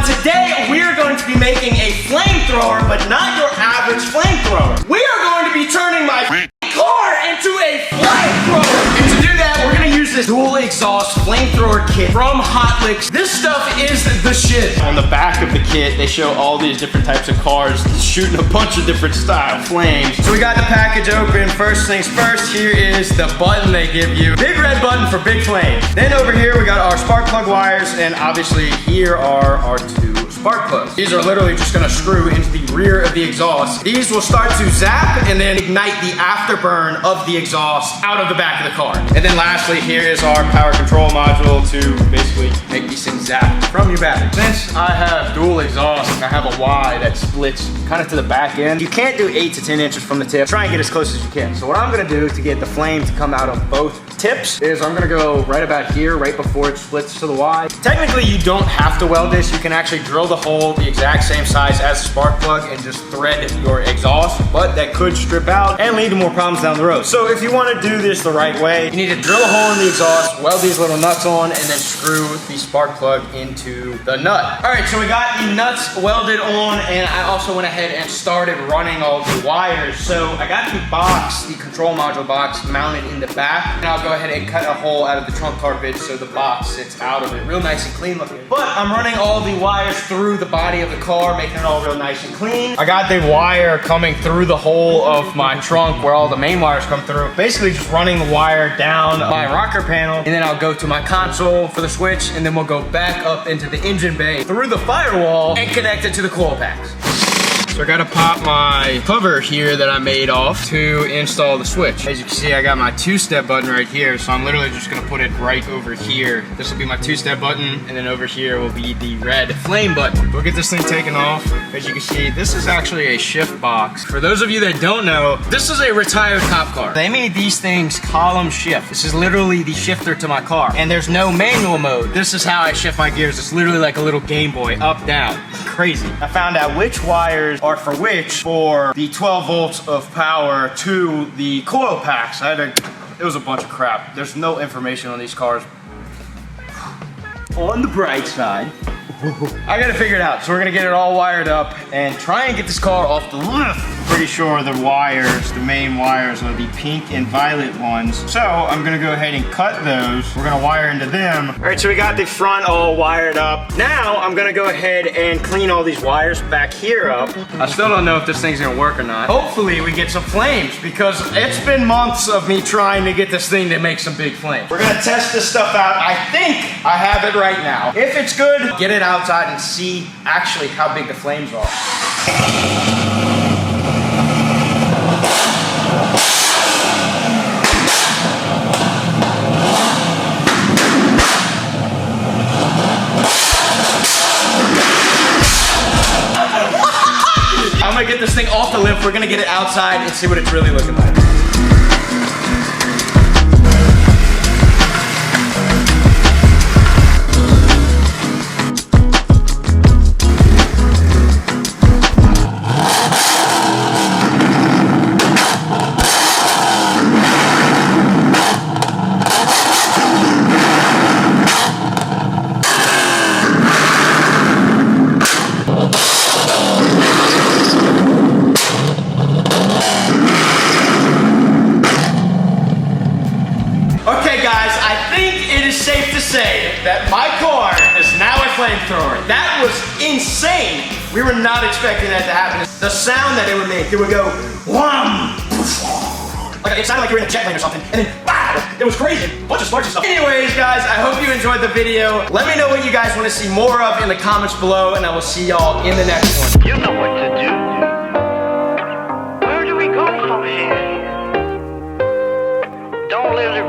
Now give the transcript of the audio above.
everyone. Today we are going to be making a flamethrower, but not your average flamethrower. We are going to be turning my car into a flamethrower. And to do that, we're gonna use this dual exhaust flamethrower kit from Hot Licks. This stuff is the shit. On the back of the kit, they show all these different types of cars shooting a bunch of different style flames. So we got the package open. First things first, here is the button they give you. Big red button for big flames. Then over here, we got our spark plug wires, and obviously here are our two spark plugs. These are literally just gonna screw into the rear of the exhaust. These will start to zap and then ignite the afterburn of the exhaust out of the back of the car. And then lastly, here is our power control module to basically make these things zap from your battery. Since I have dual exhaust and I have a Y that splits kind of to the back end, you can't do 8 to 10 inches from the tip. Try and get as close as you can. So what I'm gonna do to get the flame to come out of both tips is I'm gonna go right about here, right before it splits to the Y. Technically, you don't have to weld this. You can actually drill the hole the exact same size as the spark plug and just thread your exhaust, but that could strip out and lead to more problems down the road. So if you want to do this the right way, you need to drill a hole in the exhaust, weld these little nuts on, and then screw the spark plug into the nut. All right, so we got the nuts welded on, and I also went ahead and started running all the wires. So I got the box, the control module box, mounted in the back, and I'll go ahead and cut a hole out of the trunk carpet so the box sits out of it, real nice and clean looking. But I'm running all the wires through the body of the car, making it all real nice and clean. I got the wire coming through the hole of my trunk where all the main wires come through. Basically just running the wire down my rocker panel, and then I'll go to my console for the switch, and then we'll go back up into the engine bay through the firewall and connect it to the coil packs. So I gotta pop my cover here that I made off to install the switch. As you can see, I got my two-step button right here, so I'm literally just gonna put it right over here. This will be my two-step button, and then over here will be the red flame button. We'll get this thing taken off. As you can see, this is actually a shift box. For those of you that don't know, this is a retired cop car. They made these things column shift. This is literally the shifter to my car, and there's no manual mode. This is how I shift my gears. It's literally like a little Game Boy, up, down. Crazy. I found out which wires are for which for the 12 volts of power to the coil packs. It was a bunch of crap. There's no information on these cars. On the bright side, I gotta figure it out. So we're gonna get it all wired up and try and get this car off the lift. Pretty sure the wires, the main wires, are the pink and violet ones. So I'm gonna go ahead and cut those. We're gonna wire into them. All right, so we got the front all wired up. Now I'm gonna go ahead and clean all these wires back here up. I still don't know if this thing's gonna work or not. Hopefully we get some flames, because it's been months of me trying to get this thing to make some big flames. We're gonna test this stuff out. I think I have it right now. If it's good, get it outside and see actually how big the flames are. I'm gonna get this thing off the lift. We're gonna get it outside and see what it's really looking like. That my car is now a flamethrower. That was insane. We were not expecting that to happen. The sound that it would make, it would go wham, like it sounded like you were in a jet plane or something, and then wow, it was crazy. A bunch of sparks and stuff. Anyways, guys, I hope you enjoyed the video. Let me know what you guys want to see more of in the comments below, and I will see y'all in the next one. You know what to do. Where do we go from here? Don't let it